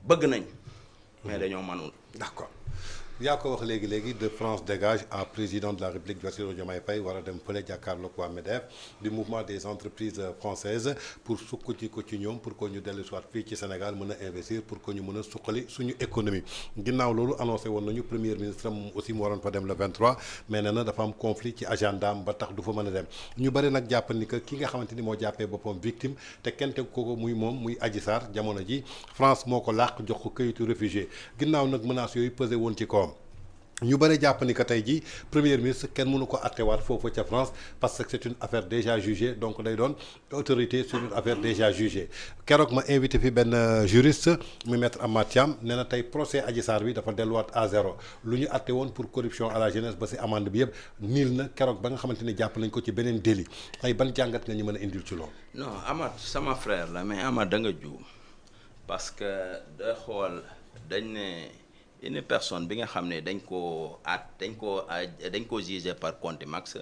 bëgg nañ mais dañoo mënul. d'accord yaa ko wax léegi de France dégage à président de la République Bassirou Diomaye Faye war a dem fële jàkkaarloog waa MEDEF du mouvement des entreprises françaises pour sukkandiku ko ci ñoom pour que ñu dellu soit fii ci Sénégal mën a investir pour que ñu mën a suqali suñu économie ginnaaw loolu annoncé woon nañu premier ministre moom aussi mu waroon fa dem le 23 mais nee na dafa am conflit ci agenda am ba tax du fa mën a dem ñu bëri nag jàpp ni que ki nga xamante ni moo jàppee boppam victime te kenn teg ko muy moom muy Adji Sarr jamono ji France moo ko làq jox ko këyitu réfugié ginnaaw nag menaces yooyu pesé woon ci kawam. ñu bëri jàpp ni que tey jii premier ministre kenn mënu ko attewaat foofu ca France parce que c'est une affaire déjà jugée donc day doon autorité sur une affaire déjà jugée keroog ma invité fi benn juriste mu maître Amath Thiam nee na tey procès Adji Sarr bi dafa delluwaat à zéro lu ñu atte woon pour corruption à la jeunesse ba si amende bi yëpp niil na keroog ba nga xamante ni jàpp nañ ko ci beneen délit tey ban jàngat nga ñu mën a indil ci loolu. non Amath sama frère la mais Amath da nga juum parce que da xool dañ ne. Une personne bi nga xam ne dañ ko jugé par contumace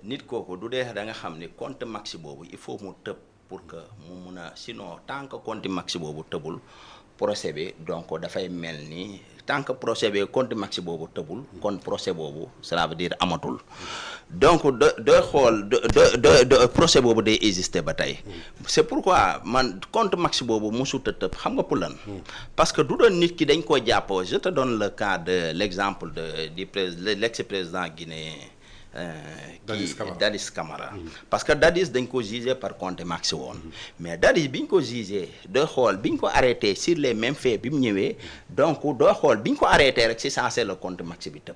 nit kooku du dee da nga xam ne contumace boobu il faut mu tëb pour que mu mun a sinon tant que contumace boobu tëbul procès bi donc dafay mel ni tant que procès bi contumace boobu tëbul kon procès boobu cela veut dire amatul donc de xool de procès boobu day exister ba tey c'est pourquoi man contumace boobu mosut a tëb xam nga pour lan parce que du doon nit ki dañ koo jàpp je te donne le cas de l'exemple de l'ex-président guinéen Dadis Camara parce que Dadis dañ ko jugé par contumace woon mais Dadis bi ñu ko jugé doo xool bi ñu ko arrêté sur les mêmes faits bi mu ñëwee donc doo xool bi ñu ko arrêté rek c'est censé le contumace bi tëb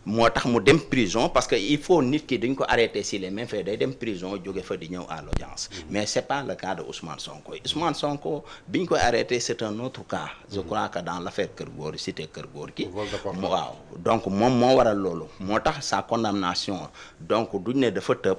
moo tax mu dem prison parce que il faut nit ki dañ ko arrêté sur les mêmes faits day dem prison jóge fa di ñëw à l'audience mais c'est pas le cas de Ousmane Sonko bi ñu koy arrêté c'est un autre cas je crois que dans l'affaire Kër Góor cité Kër Góor gi waaw donc moom moo waral loolu moo tax sa condamnation donc duñ ne dafa tëb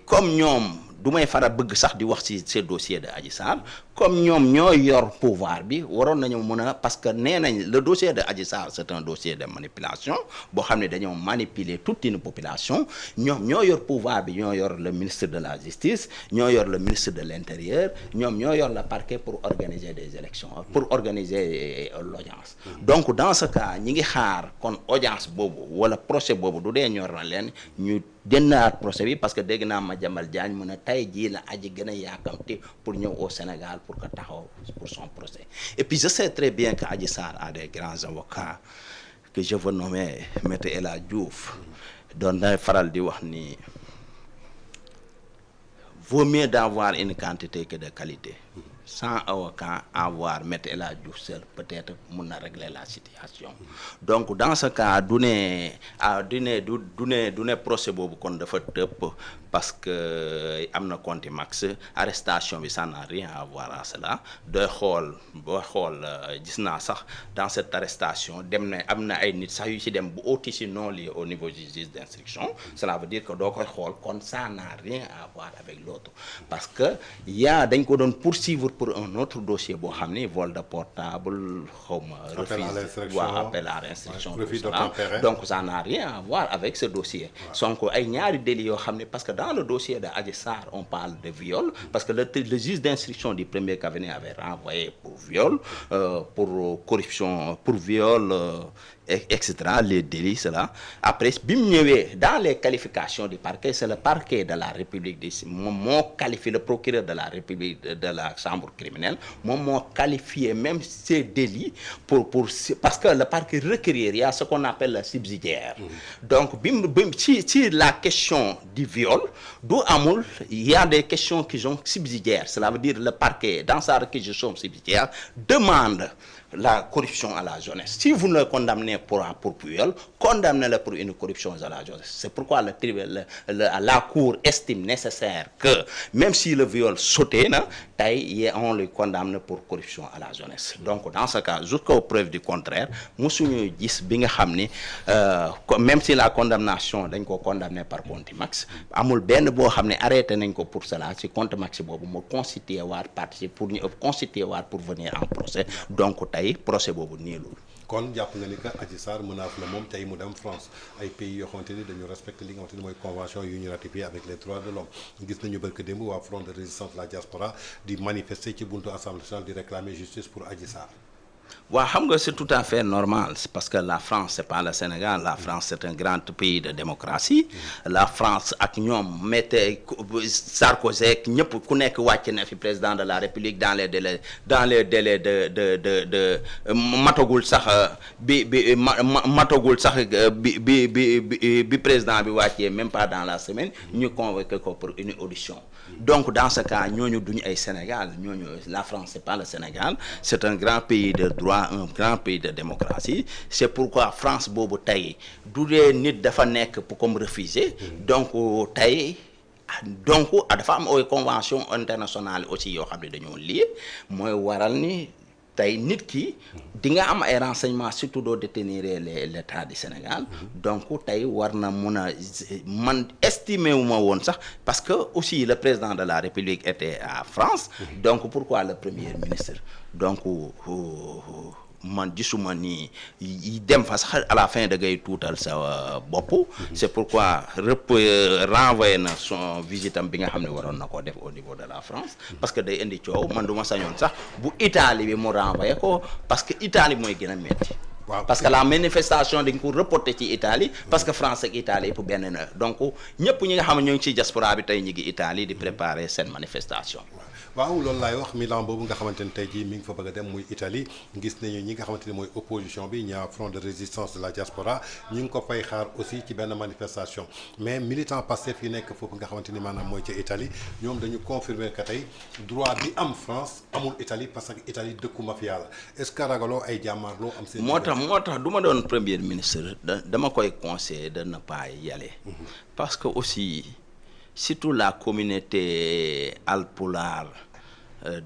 comme ñoom du may faral bëgg sax di wax ci ce dossier de Adji Sarr comme ñoom ñoo yor pouvoir bi waroon nañu mën a parce que nee nañ le dossier de Adji Sarr c'est un dossier de manipulation boo xam ne dañoo manipuler toute une population ñoom ñoo yor pouvoir bi ñoo yor le ministre de la justice ñoo yor le ministre de l'intérieur ñoom ñoo yor le parquet pour organiser des élections pour organiser l'audience donc dans ce cas ñi ngi xaar kon audience boobu wala procès boobu du dee ñor na leen ñu dennaat procès bi parce que dégg naa Madiambal Diagne mu ne tey jii la aji gën a yaakamti pour ñëw au Sénégal pour que taxaw pour son procès et puis je sais très bien que Adji Sarr a des grands avocats que je veux nommer Maître El Hadji Diouf doon na faral di wax ni vaut mieux d'avoir une quantité que de qualité sans avocat avoir Maître El Hadji Diouf seul peut-être mun na régler la situation donc dans ce cas du ne procès boobu kon dafa tëpp parce que am na contumace arrestation bi ça n'a rien à voir à cela doy xool boo xool gis naa sax dans cette arrestation dem na am na ay nit sax yu ci dem bu auti si non lié au niveau du juge d'instruction cela veut dire que doo koy xool kon ça n'a rien à voir avec l'autre parce que dañ ko doon poursuivre pour un autre dossier boo xam ni vol de portable xawma refus appel à l'instruction tout cela donc ça n'a rien à voir avec ce dossier Sonko ay ñaari délits yoo xam ne parce que dans le dossier de Adji Sarr on parle de viol parce que le juge d'instruction du premier cabinet avait renvoyé pour viol pour corruption pour viol etc les délits cela après bi mu ñëwee dans les qualifications du parquet c'est le parquet de la République de moom moo qualifié le procureur de la République de la chambre criminelle moom moo qualifié même ces délits pour parce que le parquet requérir il y a ce qu'on appelle le subsidiaire donc ci la question du viol du amul il y a des questions qui sont subsidiaires cela veut dire le parquet dans sa réquisition subsidiaire demande la corruption à la jeunesse. Si vous le condamnez pour viol, condamnez-le pour une corruption à la jeunesse. C'est pourquoi la Cour estime nécessaire que même si le viol sautait, on le condamne pour corruption à la jeunesse. Donc dans ce cas, jusqu'aux preuves du contraire, même si la condamnation dañ ko condamné par contumace, amul benn boo xam ne arrêté nañ ko pour cela ci contumace boobu mu constitué waat partie pour venir en procès. Donc procès boobu niilul kon jàpp nga ni que Adji Sarr menace la moom tey mu dem France ay pays yoo xamante ni dañu respecté li nga xamante ni mooy convention yu ñu ratifié avec les droits de l'homme gis nañu barke démb waa front de résistance de la diaspora di manifester ci buntu assemblée nationale di réclamer justice pour Adji Sarr. waaw xam nga c'est tout à fait normal parce que la France c'est pas le Sénégal la France c'est un grand pays de démocratie la France ak ñoom mettez Sarkozy ak ñëpp ku nekk wàcc na fi président de la République dans les délais de matagul sax matagul sax bi président bi wàccee même pas dans la semaine ñu convoqué ko pour une audition donc dans ce cas ñooñu duñu ay Sénégal ñooñu la France c'est pas le Sénégal c'est un grand pays de droit un grand pays de démocratie c'est pourquoi France boobu tey du dee nit dafa nekk pour comme refuser donc tey donc dafa am ay convention internationale aussi yoo xam ne dañoo lié mooy waral ni tey nit ki di nga am ay renseignements surtout doo détenir l'état du Sénégal donc tey war na mun a man estimer wu ma woon sax parce que aussi le président de la République était à France donc pourquoi le premier ministre donc man gisuma ni dem fa sax à la fin da ngay tuutal sa bopp c'est pourquoi renvoyé na son visitam bi nga xam ne waroon na ko def au niveau de la France parce que day indi coow man du ma sañoon sax bu Italie bi mu renvoyé ko parce que Italie mooy gën a metti parce que la manifestation dañ ko reporté ci Italie parce que France ak Italie pour benn na donc ñëpp ñi nga xam ne ñoo ngi ci diaspora bi tey ñi ngi Italie di préparer seen manifestation. waaw loolu laay wax Milan boobu nga xamante ni tey jii mi ngi fa bëgg a dem muy Italie gis nañu ñi nga xamante ni mooy opposition bi ñaa front de résistance de la diaspora ñi ngi ko fay xaar aussi ci benn manifestation mais militant Pastef yi nekk foofu nga xamante ni maanaam mooy ca Italie ñoom dañu confirmer que tey droit bi am France amul Italie parce que Italie dëkku mafia la est-ce que ragaloo ay jàmmaarloo am seen moo tax du ma doon premier ministre dama koy conseiller de ne pas y aller parce que aussi surtout la communauté alpulaar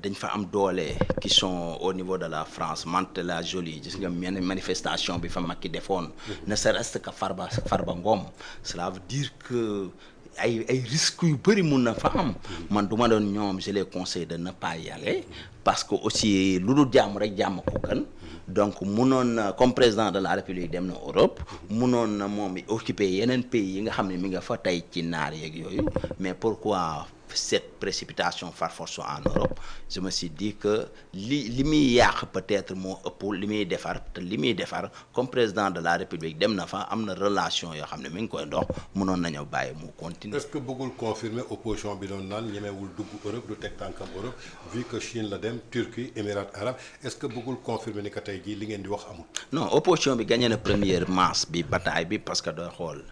dañ fa am doole qui sont au niveau de la France Mantes-la Jolie gis nga manifestation bi fa Macky defoon ne serait-ce que Farba Ngom cela veut dire que ay risques yu bëri mun na fa am man du ma doon ñoom je les conseille de ne pas y aller parce que aussi lu dul jàmm rek jàmm ko gën donc munoon na comme président de la République dem na Europe munoon na moom occuper yeneen pays yi nga xam ne mi nga fa tey ci naar yeeg yooyu mais pourquoi cette précipitation par force en Europe je me suis dit que li muy yàq peut-être moo ëpp li muy defar te li muy defar comme président de la République dem na fa am na relation yoo xam ne mi ngi koy dox mënoon nañu bàyyi mu continuer. est-ce que bëggul confirmer opposition bi doon naan ñemewul dugg Europe du teg tànkam Europe vu que Chine la dem Turquie Émirats arabes est-ce que bëggul confirmer ni que tey jii li ngeen di wax amul. non opposition bi gagné na première masse bi bataille bi parce que dooy xool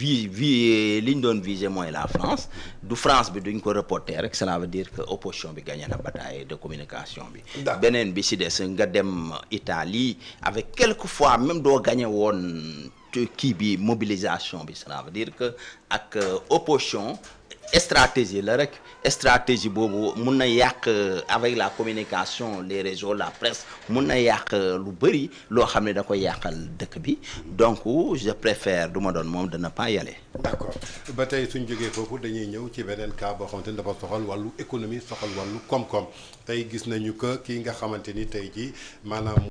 li ñu doon viser mooy la France du France bi duñ ko reporter rek cela veut dire que opposition bi gagné na bataille de communication bi beneen bi si des nga dem Italie avec quelquefois même doo gagné woon kii bi mobilisation bi cela veut dire que ak opposition stratégie la rek stratégie boobu mun na yàq avec la communication les réseaux la presse mun na yàq lu bëri loo xam ne da koy yàqal dëkk bi donc je préfère du ma doon moom de ne pas y aller. d'accord ba tey suñ jógee foofu dañuy ñëw ci beneen cas boo xamante ni dafa soxal wàllu économie soxal wàllu koom-koom tey gis nañu que kii nga xamante ni tey jii maanaam.